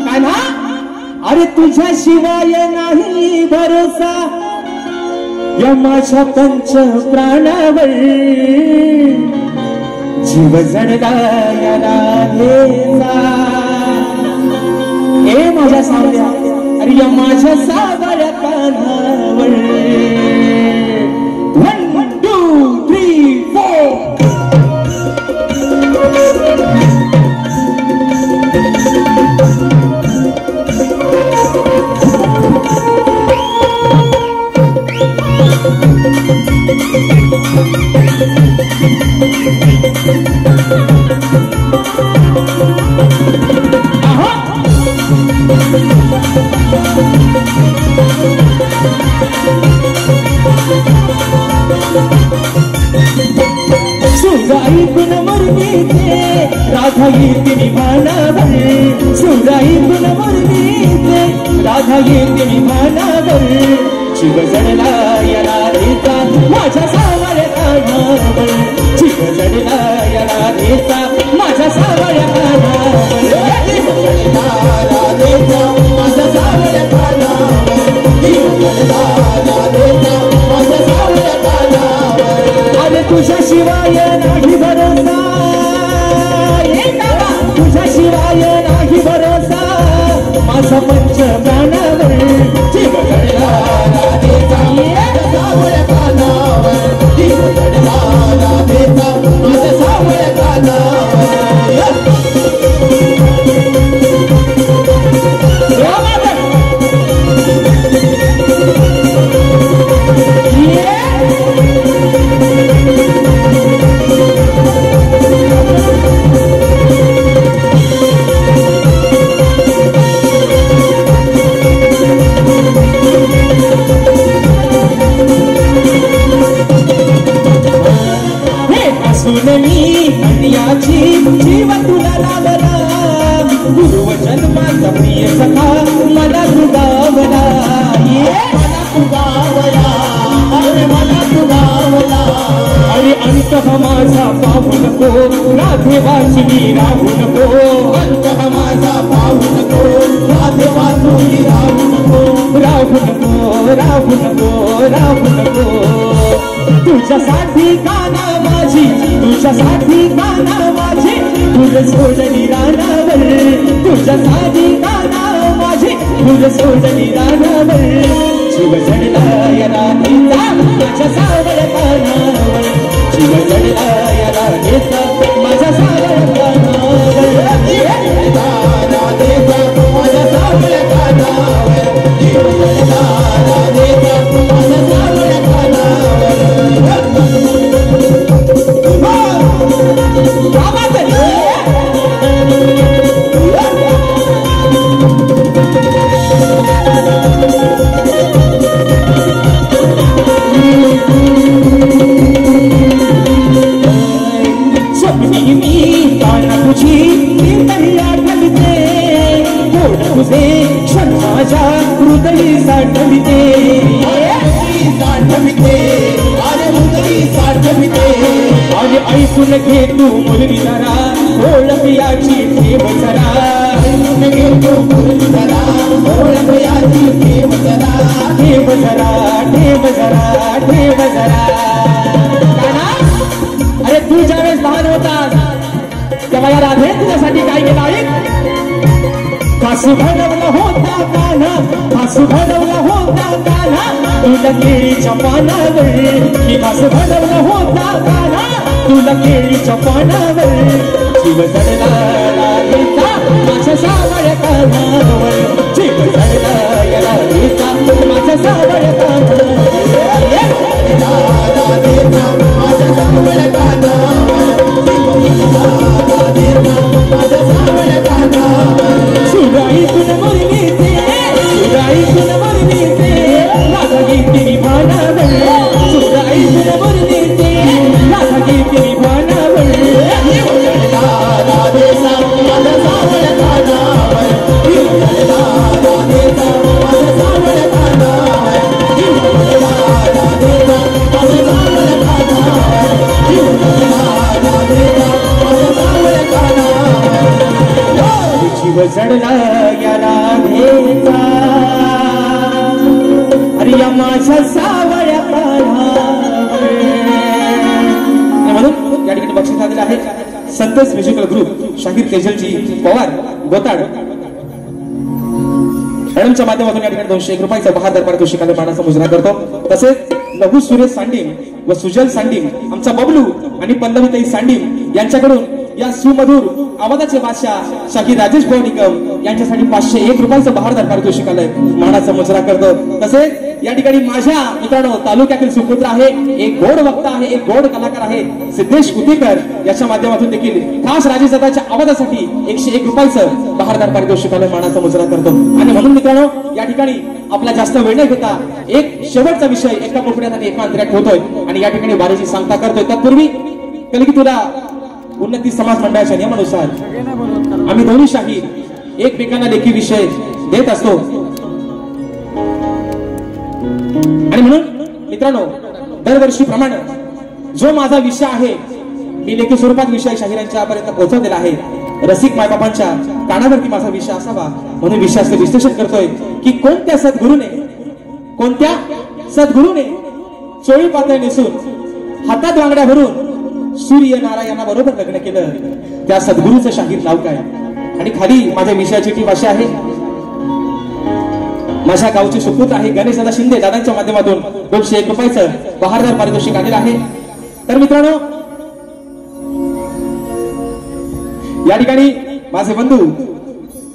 [SPEAKER 1] कान्हा, अरे तुझ्या शिवाय नाही भरोसा या माझ्या पंच प्राणावर. जीव जडला या राधेचा, हे माझ्या सावल्या अरे या माझ्या सावळ्या कान्हावर. 1 2 3 4 ऐकून मुरलीचे राधा येते विमानावर सुराईतून मुरलीचे राधा येते विमानावर जीव जडला या राधेचा माझ्या सावळ्या कानावर जीव जडला या राधेचा माझ्या सावळ्या कानावर जीव जडला राधेचा माझ्या सावळ्या कानावर जीव जडला राधेचा माझ्या सावळ्या कानावर अरे तुझ्याशिवाय नाही भरोसा तुझ्याशिवाय नाही भरोसा माझा पंच प्राणावर जीव जडला राधेचा माझ्या सावळ्या कानावर जीव जडला राधेचा माझ्या सावळ्या कानावर जीव तुला लावला पूर्वजन माझा प्रिय सखा मला तुगावला मला तुगावला अरे मला तुगावला अरे अंत माझा पाहू नको राधे वाचली राहू नको अंत माझा पाहू नको राधे वाचली राहू नको राहू नको राहू नको राहू नको तुझ्यासाठी काना माझी तुझ्यासाठी काना माझी तुझ सोडली रानावर तुझ्यासाठी काना माझी तुझ सोडली रानावर जीव जडला या राधेचा माझ्या सावळ्या कानावर जीव जडला या राधेचा माझ्या सावळ्या कानावर राधेचा माझ्या सावळ्या कानावर जीव जडला राधेचा माझ्या सावळ्या कानावर हृदय साठविते आणि ऐकून घे तू मुलगी जरा ओळख याची ठेव जरा ऐकून घे तू मुलगी जरा ओळख याची ठेव जरा ठेव जरा ठेव जरा ठेव जरा अरे तू ज्यावेळेस लहान होतास तेव्हा या राधे तुझ्यासाठी काय केलं आहे फासू घडवला होता कान्हा फासू घडवला होता कान्हा तुला केळीच्या पानावर की फासू घडवला होता कान्हा तुला केळीच्या पानावर जीव जडला राधेचा माझ्या सावळ्या कानावर जीव जडला या राधेचा माझ्या सावळ्या कानावर राधेचा माझ्या सावळ्या कानावर राधेचा माझ्या सावळ्या कानावर सुराईतून मुरलीचे सुराईतून मुरलीचे राधा गीते विमानावर सुराईतून मुरलीचे राधा गीते विमानावर जीव जडला राधेचा माझ्या सावळ्या कानावर जीव जडला राधेचा माझ्या सावळ्या कानावर जीव जडला राधेचा माझ्या सावळ्या कानावर जीव जडला राधेचा माझ्या सावळ्या कानावर जीव जडला या राधेचा अरे या माझ्या सावळ्या कानावर म्हणून या ठिकाणी बक्षीस आलेलं आहे संतोष म्युझिकल ग्रुप शाहीर तेजलजी पवार गोताड मॅडमच्या माध्यमातून या ठिकाणी 201 रुपयाचा बहादर पारितोषिकाने मानाचा मुजरा करतो तसेच लघु सुरेश सांडीम व सुजल सांडीम आमचा बबलू आणि पल्लवीताई सांडीम यांच्याकडून या सुमधुर आवाजाचे बादशाह शाहीर राजेश भाऊ निकम यांच्यासाठी 501 रुपयाचं बहारदार पारितोषिकालय मानाचा मुजरा करतो तसेच या ठिकाणी माझ्या मित्रांनो तालुक्यातील सुपुत्र आहे एक गोड वक्ता आहे एक गोड कलाकार आहे सिद्धेश कुतेकर याच्या माध्यमातून देखील खास राजेश दादाच्या आवाजासाठी 101 रुपयाचं बहारदार पारितोषिकालय मानाचा मुजरा करतो आणि म्हणून मित्रांनो या ठिकाणी आपला जास्त वेळ नाही घेता एक शेवटचा विषय एका कोपऱ्यात आणि एका अंतऱ्यात होतोय आणि या ठिकाणी बारीची सांगता करतोय तत्पूर्वी कलगी तुला उन्नती समाज मंडळाच्या नियमानुसार आम्ही दोन्ही शाहीर एकमेकांना लेखी विषय देत असतो आणि म्हणून मित्रांनो दरवर्षीप्रमाणे जो माझा विषय आहे मी लेखी स्वरूपात विषय शाहिरांच्या पर्यंत पोहोचवलेला आहे. रसिक मायबापांच्या कानावरती माझा विषय असावा म्हणून विषयाचं विश्लेषण करतोय की कोणत्या सद्गुरूने चोळी पातळ नेसून हातात वांगड्या भरून सूर्य नारायणा बरोबर लग्न केलं त्या सद्गुरूचं शाहीर नाव काय. आणि खाली माझ्या विषयाची टीप अशी आहे. माझ्या गावचे सुपुत्र आहे गणेश दादा शिंदे दादांच्या माध्यमातून 201 रुपयाचं बहारदार पारितोषिक आलेलं आहे. तर मित्रांनो या ठिकाणी माझे बंधू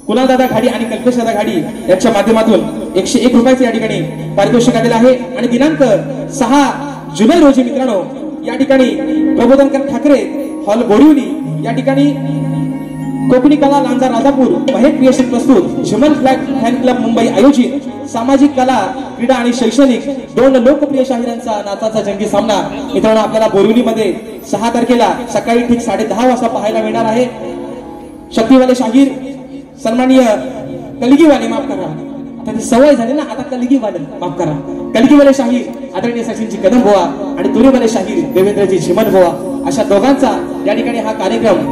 [SPEAKER 1] कुणाल दादा घाडी आणि कल्पेश दादा घाडी यांच्या माध्यमातून 101 रुपयाचे या ठिकाणी पारितोषिक आलेलं आहे. आणि दिनांक 6 जुलै रोजी मित्रांनो या ठिकाणी प्रबोधनकर ठाकरे हॉल बोरिवली या ठिकाणी कोकणी कला लांजा राजापूर महेश क्रिएशन प्रस्तुत झिमन फॅन क्लब मुंबई आयोजित सामाजिक कला क्रीडा आणि शैक्षणिक 2 लोकप्रिय शाहिरांचा नाचाचा जंगी सामना मित्रांनो आपल्याला बोरिवलीमध्ये 6 तारखेला सकाळी ठीक 10:30 वाजता पाहायला मिळणार आहे. शक्तीवाले शाहीर सन्माननीय कलगीवाले माफ करा आता सवय झाली ना आता कलगीवाले माफ करा कलगीवाले शाहीर आदरणीय सचिनजी कदम बुवा आणि तुरेवाले शाहीर देवेंद्रजी झिमन बुवा अशा दोघांचा या ठिकाणी हा कार्यक्रम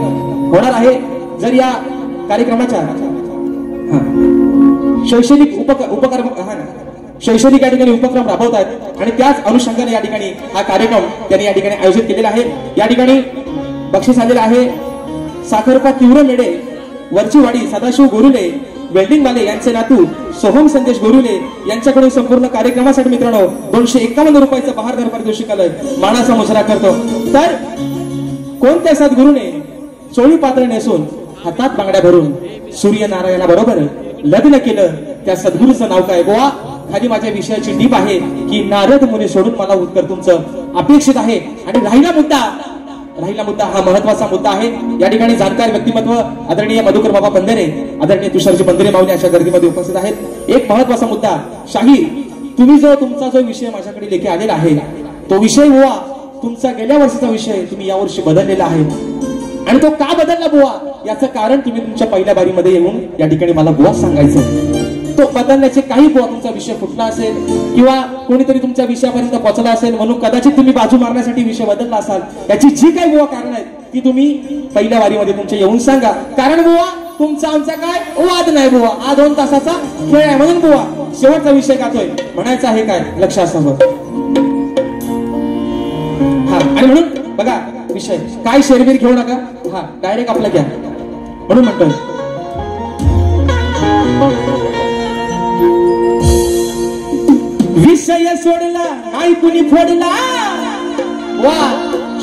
[SPEAKER 1] होणार आहे. जर या कार्यक्रमाच्या शैक्षणिक शैक्षणिक या ठिकाणी उपक्रम राबवतात आणि त्याच अनुषंगाने या ठिकाणी हा कार्यक्रम त्यांनी या ठिकाणी आयोजित केलेला आहे. या ठिकाणी बक्षीस आलेलं आहे साखरपा तीव्र मेडे वरचीवाडी सदाशिव गोरुले वेल्डिंगवाले यांचे नातू सोहम संदेश गोरुले यांच्याकडून संपूर्ण कार्यक्रमासाठी मित्रांनो 251 रुपयाचं बहारदार पारितोषिक आलंय. मानाचा मुजरा करतो. तर कोणत्या सद्गुरूने चोळी पातळ नेसून हातात बांगड्या भरून सूर्यनारायणा बरोबर लग्न केलं त्या सद्गुरूचं नाव काय बुवा. खाली माझ्या विषयाची टीप आहे की नारद मुनी सोडून मला उत्तर तुमचं अपेक्षित आहे. आणि राहिला मुद्दा हा महत्वाचा मुद्दा आहे. या ठिकाणी जाणकार व्यक्तिमत्व आदरणीय मधुकर बाबा बंदरे आदरणीय तुषारजी बंदरे माऊली अशा गर्दीमध्ये उपस्थित आहेत. एक महत्वाचा मुद्दा शाहीर तुम्ही तुमचा जो विषय माझ्याकडे लेखी आलेला आहे तो विषय बुवा तुमचा गेल्या वर्षीचा विषय तुम्ही यावर्षी बदललेला आहे आणि तो का बदलला बुवा याचं कारण तुम्ही तुमच्या पहिल्या बारीमध्ये येऊन या ठिकाणी मला बुवा सांगायचं. तो बदलण्याचे काही बुवा तुमचा विषय फुटला असेल किंवा कोणीतरी तुमच्या विषयापर्यंत पोहोचला असेल म्हणून कदाचित तुम्ही बाजू मारण्यासाठी विषय बदलला असाल. याची जी काही बुवा कारण आहेत ती तुम्ही पहिल्या वारीमध्ये तुमच्या येऊन सांगा. कारण बुवा तुमचा आमचा काय वाद नाही बुवा हा 2 तासाचा खेळ आहे म्हणून बुवा शेवटचा विषय गातोय म्हणायचा आहे काय लक्ष असावं. हा आणि म्हणून बघा विषय काय शेरबीर घेऊ नका हा डायरेक्ट आपला घ्या म्हणून म्हणतोय. विषय सोडला नाही कुणी फोडला वा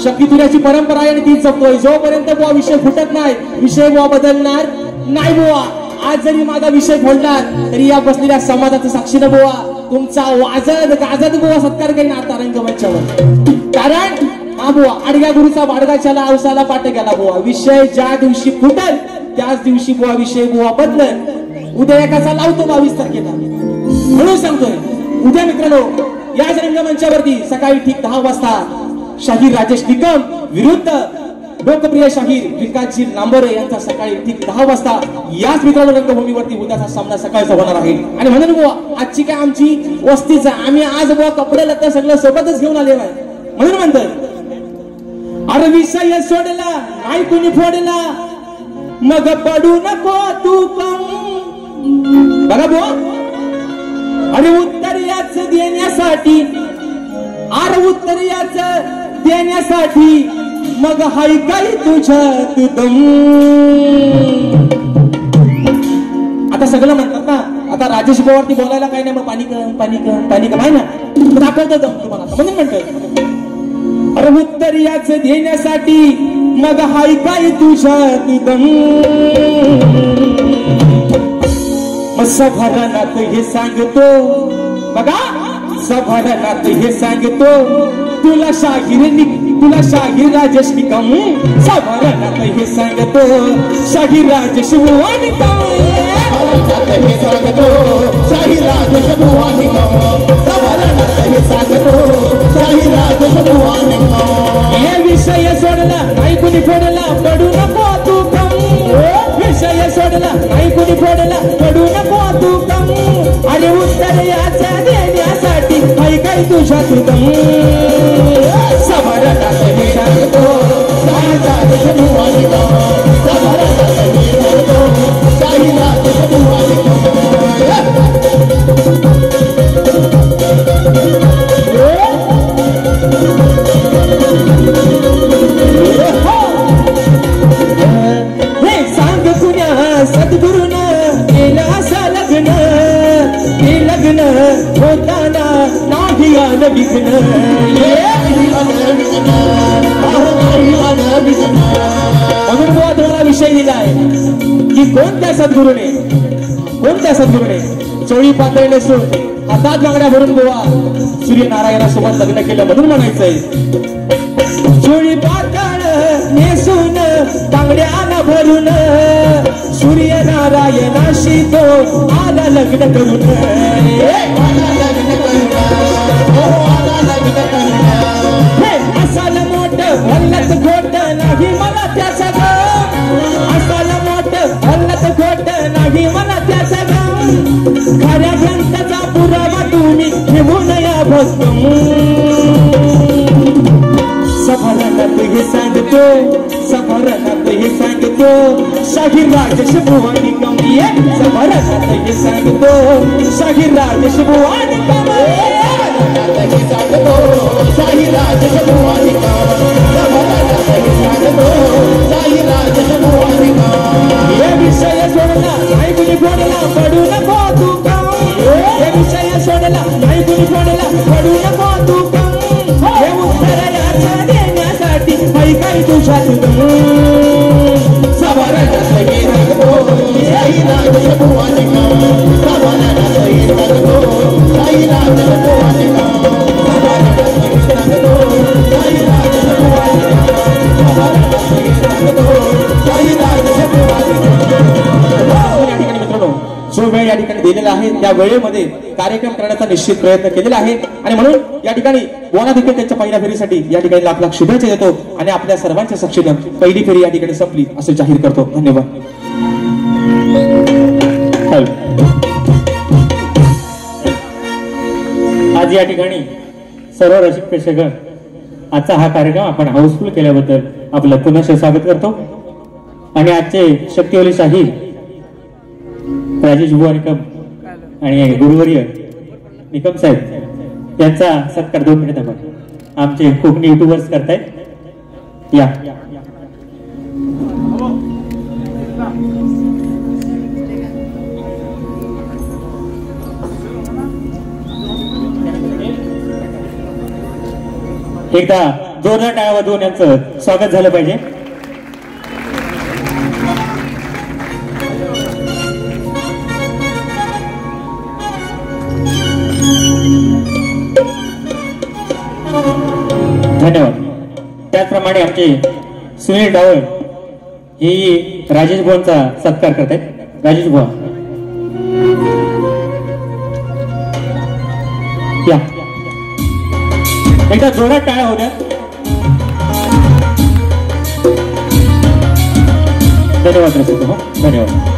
[SPEAKER 1] शक्तीतुऱ्याची परंपरा आहे आणि ती जपतोय. जोपर्यंत बुवा विषय फुटत नाही विषय बुवा बदलणार नाही बुवा. आज जरी माझा विषय फोडला तरी या बसलेल्या समाजाचं साक्षीनं बुवा तुमचा वाजत गाजत बुवा सत्कार करीन आता रंगमंचावर. कारण हा बुवा आडग्या गुरुचा बाडगाच्याला आवसाला पाठ गेला बुवा. विषय ज्या दिवशी फुटल त्याच दिवशी बुवा विषय बुवा बदलल. उद्या एकाचा लावतो 22 तारखेला म्हणून सांगतोय. उद्या मित्रांनो याच रंगमंचावरती सकाळी ठीक 10 वाजता शाहीर राजेश निकम विरुद्ध लोकप्रिय शाहीर विकासजी लांबोरे यांचा सकाळी ठीक 10 वाजता याच मित्रांनो रंगभूमीवरती उद्याचा सामना सकाळचा होणार आहे. आणि म्हणून बुवा आजची काय आमची वस्तीच आम्ही आज बुवा कपडे लत्ता सगळं सोबतच घेऊन आलेलो आहे म्हणून म्हणतोय. अरे विषय सोडला नाही कुणी फोडला मग पडू नको तू कम. बघा बुवा अरे उत्तर याच देण्यासाठी मग हाय काय तुझ्यात दम. आता सगळं म्हणतात ना आता राजेश बोवरती बोलायला काही नाही मग पाणी का माहिती ना दाखवतो दम तुम्हाला म्हणून म्हणतोय. अरे उत्तर याच देण्यासाठी मग हाय काय तुझ्यात दम. सभारणात हे सांगतो बघा सभारणात हे सांगतो तुला शाहीर राजेश निकम. सभारणात हे सांगतो शाहीर राजेश बुवा निकम. हे सांगतो शाहीर राजेश बुवा निकम. सभारणात हे सांगतो शाहीर राजेश बुवा निकम. हे विषय सोडला नाही कुणी कुणी फोडला पडू नको तू कम विषय सोडला नाही कुणी फोडला पडू नको तू कम आणि उत्तर याच्या देण्यासाठी काही काही तुझ्या तू दम समरणात मी रंगतो होताना नाही आलं विघ्न म्हणून बुवा तुम्हाला विषय दिलाय की कोणत्या सद्गुरूने चोळी पातळी नसून हातात बांगड्या भरून बुवा सूर्यनारायणासोबत लग्न केलं म्हणून म्हणायचंय चोळी पातळ नेसून बांगड्याला भरून सूर्यनारायणाशी तो आला लग्न करून असाल मोठ भल्लच खोट नाही मला त्याचा गम असाल मोठ भल्लच खोट नाही मला त्याचा गम खऱ्या ग्रंथाचा पुरावा तुम्ही घेऊन या भक्कम सफरात हे सांगतो शाहीर राजेश बुवानी कमी सफरात हे सांगतो शाहीर राजेश बुवानी कमी शाहीर राजेश बुवानी हे विषय सोडला नाही कुणी फोडला पडू नको तू कम हे विषय सोडला नाही कुणी फोडला पडू नको तू कम हे उत्तर याच्या देण्यासाठी काही काही तुझ्या जो वेळ या ठिकाणी दिलेला आहे त्या वेळेमध्ये कार्यक्रम करण्याचा निश्चित प्रयत्न केलेला आहे आणि म्हणून या ठिकाणी बोना देखील त्यांच्या पहिल्या फेरीसाठी या ठिकाणी लाख लाख शुभेच्छा देतो आणि आपल्या सर्वांच्या साक्षीने पहिली फेरी या ठिकाणी संपली असे जाहीर करतो. धन्यवाद.
[SPEAKER 2] आज या ठिकाणी सर्व रसिक प्रेक्षक आजचा हा कार्यक्रम आपण हाऊसफुल केल्याबद्दल आपलं पुनश्च स्वागत करतो आणि आजचे शक्तिवली शाहीर राजेश बुवा निकम आणि गुरुवर्य निकम साहेब यांचा सत्कार 2 मिनिट आपण आमचे कोकणी युट्यूबर्स करतायत. या एकदा जोरदार टाळ्या वाजवून यांचं स्वागत झालं पाहिजे. धन्यवाद. त्याचप्रमाणे आमचे सुनील डावळ हे राजेश बुवांचा सत्कार करतायत. राजेश बुवा या एकदा जोरात टाळ्या होऊ द्या. धन्यवाद रसिक. धन्यवाद.